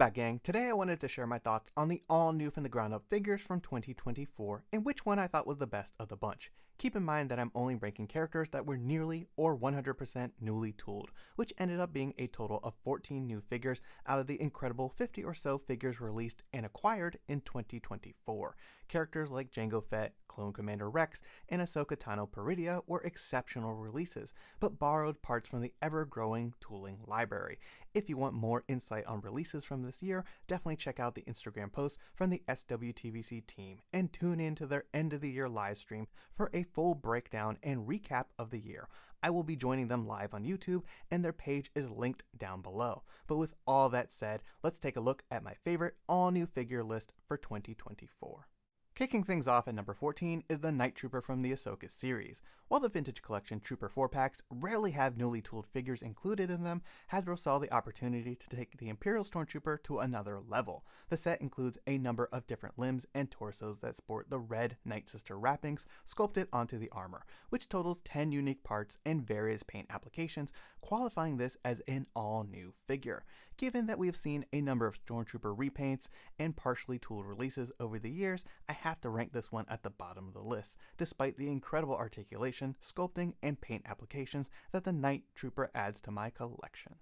back, gang. Today I wanted to share my thoughts on the all-new from the ground up figures from 2024 and which one I thought was the best of the bunch. Keep in mind that I'm only ranking characters that were nearly or 100% newly tooled, which ended up being a total of 14 new figures out of the incredible 50 or so figures released and acquired in 2024. Characters like Jango Fett, Clone Commander Rex, and Ahsoka Tano Peridia were exceptional releases, but borrowed parts from the ever-growing tooling library. If you want more insight on releases from this year, definitely check out the Instagram post from the SWTVC team and tune in to their end of the year live stream for a full breakdown and recap of the year. I will be joining them live on YouTube and their page is linked down below. But with all that said, let's take a look at my favorite all new figure list for 2024. Kicking things off at number 14 is the Night Trooper from the Ahsoka series. While the Vintage Collection Trooper 4-packs rarely have newly tooled figures included in them, Hasbro saw the opportunity to take the Imperial Stormtrooper to another level. The set includes a number of different limbs and torsos that sport the red Night Sister wrappings sculpted onto the armor, which totals 10 unique parts and various paint applications, qualifying this as an all-new figure. Given that we have seen a number of Stormtrooper repaints and partially tooled releases over the years, I have to rank this one at the bottom of the list, despite the incredible articulation, sculpting, and paint applications that the Night Trooper adds to my collection.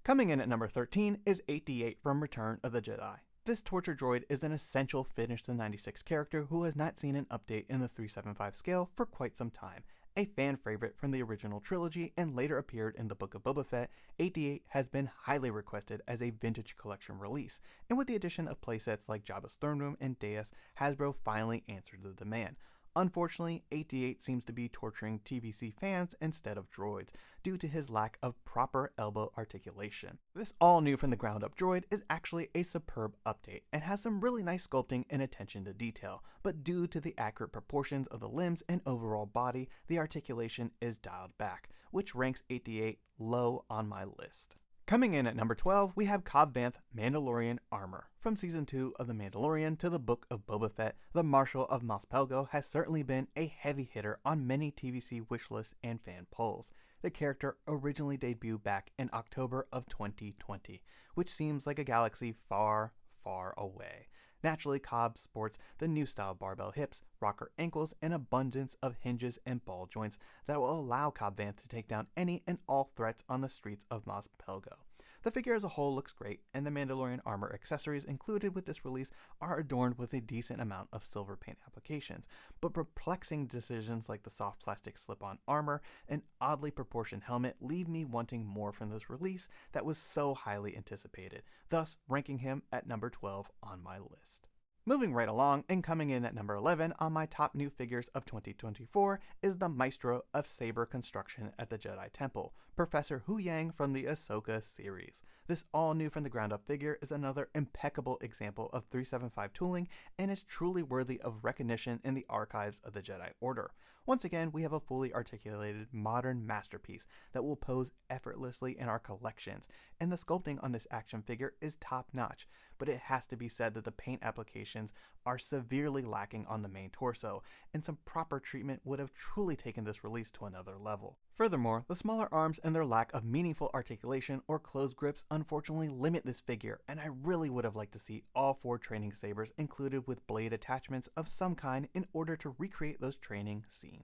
Coming in at number 13 is 8D8 from Return of the Jedi. This torture droid is an essential finish to 96 character who has not seen an update in the 375 scale for quite some time. A fan favorite from the original trilogy and later appeared in the Book of Boba Fett, 8D8 has been highly requested as a vintage collection release, and with the addition of playsets like Jabba's Throne Room and Deus, Hasbro finally answered the demand. Unfortunately, 8D8 seems to be torturing TVC fans instead of droids, due to his lack of proper elbow articulation. This all new from the ground up droid is actually a superb update, and has some really nice sculpting and attention to detail, but due to the accurate proportions of the limbs and overall body, the articulation is dialed back, which ranks 8D8 low on my list. Coming in at number 12, we have Cobb Vanth Mandalorian Armor. From Season 2 of The Mandalorian to the Book of Boba Fett, the Marshal of Mos Pelgo has certainly been a heavy hitter on many TVC wishlists and fan polls. The character originally debuted back in October of 2020, which seems like a galaxy far, far away. Naturally, Cobb sports the new style barbell hips, rocker ankles, and abundance of hinges and ball joints that will allow Cobb Vanth to take down any and all threats on the streets of Mos Pelgo. The figure as a whole looks great, and the Mandalorian armor accessories included with this release are adorned with a decent amount of silver paint applications, but perplexing decisions like the soft plastic slip-on armor and oddly proportioned helmet leave me wanting more from this release that was so highly anticipated, thus ranking him at number 12 on my list. Moving right along and coming in at number 11 on my top new figures of 2024 is the Maestro of Saber Construction at the Jedi Temple, Professor Hu Yang from the Ahsoka series. This all new from the ground up figure is another impeccable example of 375 tooling and is truly worthy of recognition in the archives of the Jedi Order. Once again, we have a fully articulated modern masterpiece that will pose effortlessly in our collections, and the sculpting on this action figure is top notch, but it has to be said that the paint applications are severely lacking on the main torso, and some proper treatment would have truly taken this release to another level. Furthermore, the smaller arms and their lack of meaningful articulation or closed grips unfortunately limit this figure, and I really would have liked to see all 4 training sabers included with blade attachments of some kind in order to recreate those training scenes.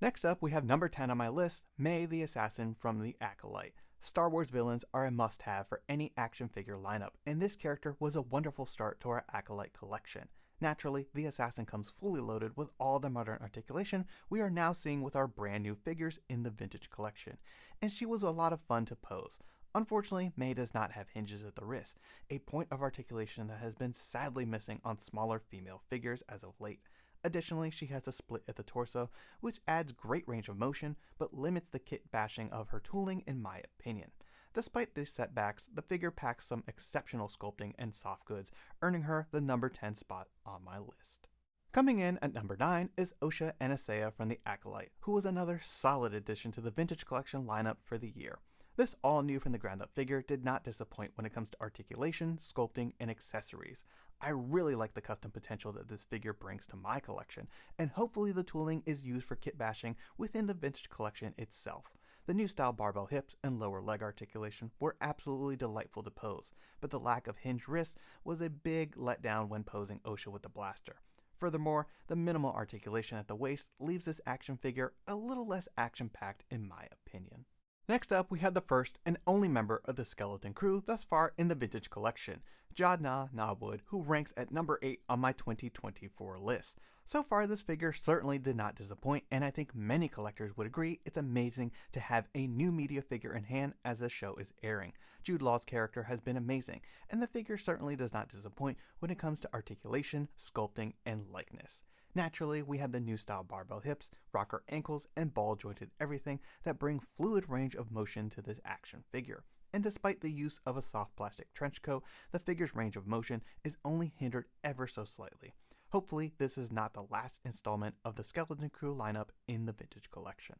Next up, we have number 10 on my list, May the Assassin from the Acolyte. Star Wars villains are a must-have for any action figure lineup, and this character was a wonderful start to our Acolyte collection. Naturally, the Assassin comes fully loaded with all the modern articulation we are now seeing with our brand new figures in the Vintage collection, and she was a lot of fun to pose. Unfortunately, May does not have hinges at the wrist, a point of articulation that has been sadly missing on smaller female figures as of late. Additionally, she has a split at the torso, which adds great range of motion, but limits the kit bashing of her tooling in my opinion. Despite these setbacks, the figure packs some exceptional sculpting and soft goods, earning her the number 10 spot on my list. Coming in at number 9 is Osha Anasaia from the Acolyte, who was another solid addition to the Vintage collection lineup for the year. This all new from the ground up figure did not disappoint when it comes to articulation, sculpting, and accessories. I really like the custom potential that this figure brings to my collection, and hopefully the tooling is used for kit bashing within the Vintage collection itself. The new style barbell hips and lower leg articulation were absolutely delightful to pose, but the lack of hinged wrist was a big letdown when posing Osha with the blaster. Furthermore, the minimal articulation at the waist leaves this action figure a little less action-packed in my opinion. Next up, we have the first and only member of the skeleton crew thus far in the vintage collection, Jadna Nobwood, who ranks at number 8 on my 2024 list. So far, this figure certainly did not disappoint, and I think many collectors would agree it's amazing to have a new media figure in hand as the show is airing. Jude Law's character has been amazing, and the figure certainly does not disappoint when it comes to articulation, sculpting, and likeness. Naturally, we have the new style barbell hips, rocker ankles, and ball jointed everything that bring fluid range of motion to this action figure. And despite the use of a soft plastic trench coat, the figure's range of motion is only hindered ever so slightly. Hopefully, this is not the last installment of the skeleton crew lineup in the vintage collection.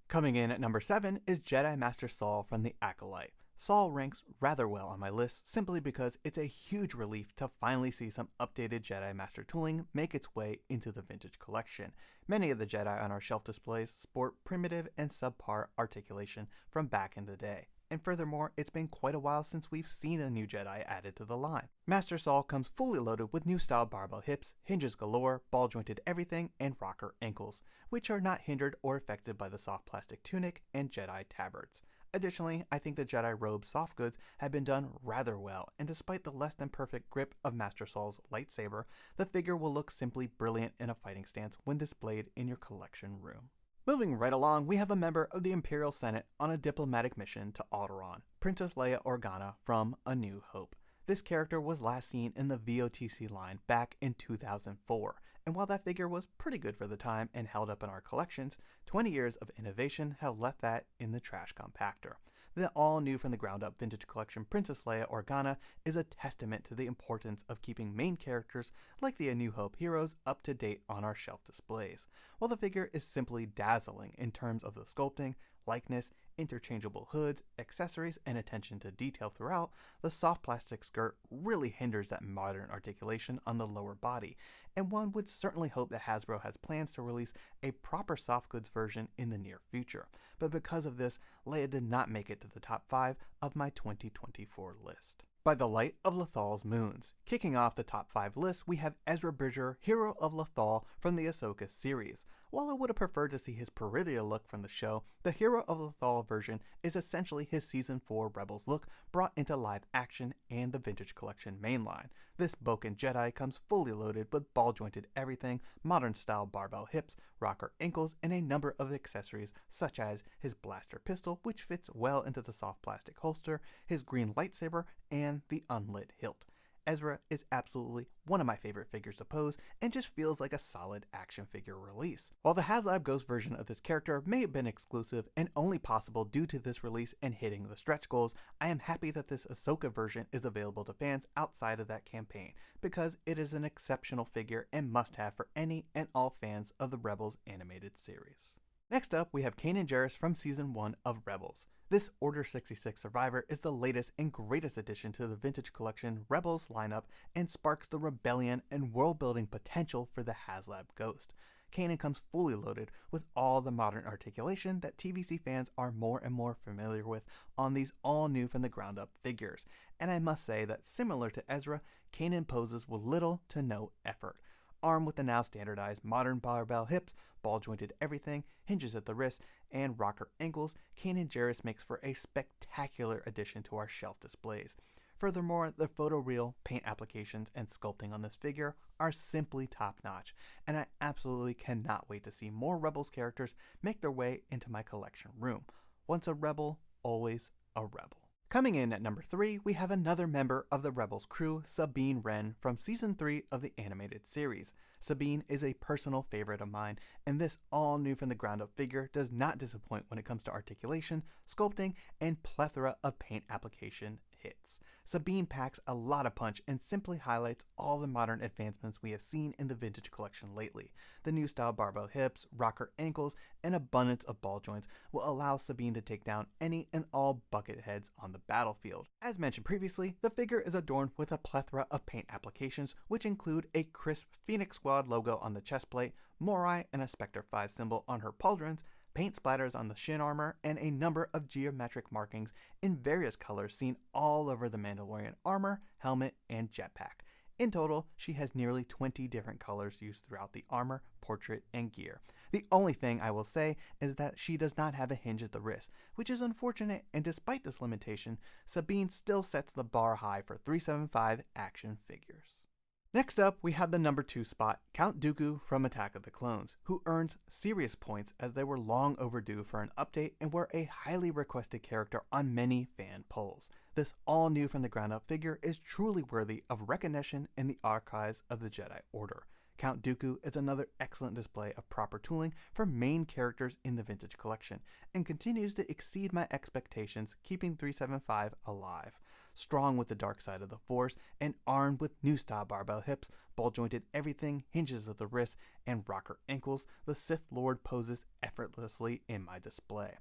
Coming in at number 7 is Jedi Master Saul from the Acolyte. Saul ranks rather well on my list simply because it's a huge relief to finally see some updated Jedi Master tooling make its way into the vintage collection. Many of the Jedi on our shelf displays sport primitive and subpar articulation from back in the day. And furthermore, it's been quite a while since we've seen a new Jedi added to the line. Master Saul comes fully loaded with new style barbell hips, hinges galore, ball jointed everything, and rocker ankles, which are not hindered or affected by the soft plastic tunic and Jedi tabards. Additionally, I think the Jedi robe soft goods have been done rather well, and despite the less than perfect grip of Master Saul's lightsaber, the figure will look simply brilliant in a fighting stance when displayed in your collection room. Moving right along, we have a member of the Imperial Senate on a diplomatic mission to Alderaan, Princess Leia Organa from A New Hope. This character was last seen in the VOTC line back in 2004, and while that figure was pretty good for the time and held up in our collections, 20 years of innovation have left that in the trash compactor. The all-new from the ground-up vintage collection Princess Leia Organa is a testament to the importance of keeping main characters like the A New Hope heroes up to date on our shelf displays. While the figure is simply dazzling in terms of the sculpting, likeness, interchangeable hoods, accessories, and attention to detail throughout, the soft plastic skirt really hinders that modern articulation on the lower body, and one would certainly hope that Hasbro has plans to release a proper soft goods version in the near future. But because of this, Leia did not make it to the top 5 of my 2024 list. By the light of Lethal's moons. Kicking off the top 5 list, we have Ezra Bridger, Hero of Lethal from the Ahsoka series. While I would have preferred to see his Peridea look from the show, the Hero of Lethal version is essentially his Season 4 Rebels look brought into live action and the Vintage Collection mainline. This Boken Jedi comes fully loaded with ball-jointed everything, modern-style barbell hips, rocker ankles, and a number of accessories such as his blaster pistol, which fits well into the soft plastic holster, his green lightsaber, and the unlit hilt. Ezra is absolutely one of my favorite figures to pose and just feels like a solid action figure release. While the HasLab Ghost version of this character may have been exclusive and only possible due to this release and hitting the stretch goals, I am happy that this Ahsoka version is available to fans outside of that campaign because it is an exceptional figure and must-have for any and all fans of the Rebels animated series. Next up, we have Kanan Jarrus from Season 1 of Rebels. This Order 66 Survivor is the latest and greatest addition to the Vintage Collection Rebels lineup and sparks the rebellion and world-building potential for the HasLab Ghost. Kanan comes fully loaded with all the modern articulation that TVC fans are more and more familiar with on these all-new from the ground-up figures. And I must say that similar to Ezra, Kanan poses with little to no effort. Armed with the now standardized modern barbell hips, ball-jointed everything, hinges at the wrist, and rocker ankles, Kanan Jarrus makes for a spectacular addition to our shelf displays. Furthermore, the photoreal paint applications and sculpting on this figure are simply top-notch, and I absolutely cannot wait to see more Rebels characters make their way into my collection room. Once a rebel, always a rebel. Coming in at number 3, we have another member of the Rebels crew, Sabine Wren, from Season 3 of the animated series. Sabine is a personal favorite of mine, and this all-new from the ground-up figure does not disappoint when it comes to articulation, sculpting, and plethora of paint application hits. Sabine packs a lot of punch and simply highlights all the modern advancements we have seen in the Vintage Collection lately. The new style barbell hips, rocker ankles, and abundance of ball joints will allow Sabine to take down any and all bucket heads on the battlefield. As mentioned previously, the figure is adorned with a plethora of paint applications, which include a crisp Phoenix Squad logo on the chest plate, Morai and a Spectre 5 symbol on her pauldrons, paint splatters on the shin armor, and a number of geometric markings in various colors seen all over the Mandalorian armor, helmet, and jetpack. In total, she has nearly 20 different colors used throughout the armor, portrait, and gear. The only thing I will say is that she does not have a hinge at the wrist, which is unfortunate, and despite this limitation, Sabine still sets the bar high for 375 action figures. Next up, we have the number 2 spot, Count Dooku from Attack of the Clones, who earns serious points as they were long overdue for an update and were a highly requested character on many fan polls. This all new from the ground up figure is truly worthy of recognition in the archives of the Jedi Order. Count Dooku is another excellent display of proper tooling for main characters in the vintage collection, and continues to exceed my expectations, keeping 375 alive. Strong with the dark side of the Force, and armed with new style barbell hips, ball-jointed everything, hinges at the wrists, and rocker ankles, the Sith Lord poses effortlessly in my display.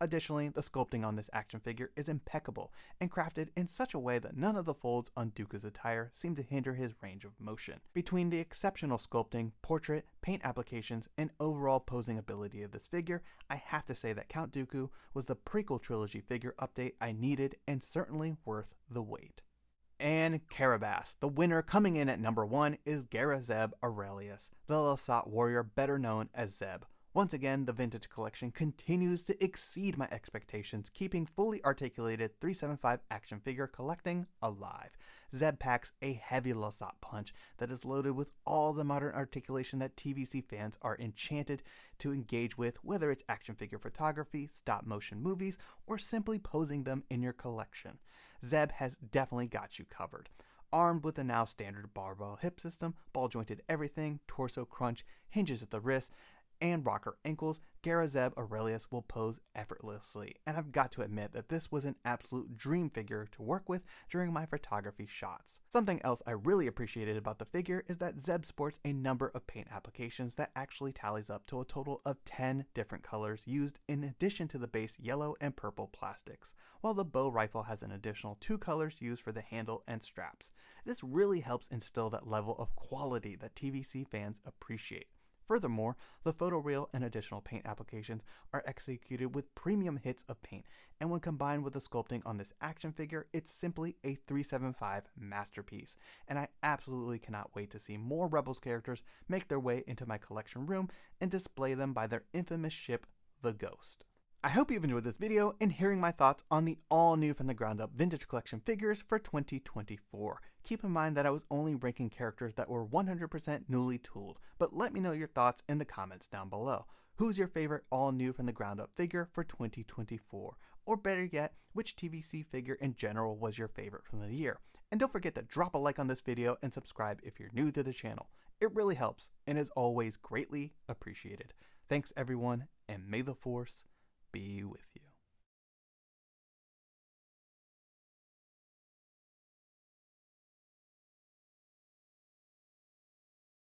Additionally, the sculpting on this action figure is impeccable and crafted in such a way that none of the folds on Dooku's attire seem to hinder his range of motion. Between the exceptional sculpting, portrait, paint applications, and overall posing ability of this figure, I have to say that Count Dooku was the prequel trilogy figure update I needed and certainly worth the wait. And Carabas, the winner coming in at number 1 is Gara Zeb Aurelius, the Lasat warrior better known as Zeb. Once again, the vintage collection continues to exceed my expectations, keeping fully articulated 375 action figure collecting alive. Zeb packs a heavy Lasat punch that is loaded with all the modern articulation that TVC fans are enchanted to engage with, whether it's action figure photography, stop motion movies, or simply posing them in your collection. Zeb has definitely got you covered. Armed with the now standard barbell hip system, ball jointed everything, torso crunch, hinges at the wrist, and rocker ankles, Gara Zeb Aurelius will pose effortlessly, and I've got to admit that this was an absolute dream figure to work with during my photography shots. Something else I really appreciated about the figure is that Zeb sports a number of paint applications that actually tallies up to a total of 10 different colors used in addition to the base yellow and purple plastics, while the bow rifle has an additional 2 colors used for the handle and straps. This really helps instill that level of quality that TVC fans appreciate. Furthermore, the photoreal and additional paint applications are executed with premium hits of paint, and when combined with the sculpting on this action figure, it's simply a 375 masterpiece, and I absolutely cannot wait to see more Rebels characters make their way into my collection room and display them by their infamous ship, the Ghost. I hope you've enjoyed this video and hearing my thoughts on the all new from the ground up vintage collection figures for 2024. Keep in mind that I was only ranking characters that were 100% newly tooled, but let me know your thoughts in the comments down below. Who's your favorite all new from the ground up figure for 2024? Or better yet, which TVC figure in general was your favorite from the year? And don't forget to drop a like on this video and subscribe if you're new to the channel. It really helps and is always greatly appreciated. Thanks everyone, and may the Force be with you.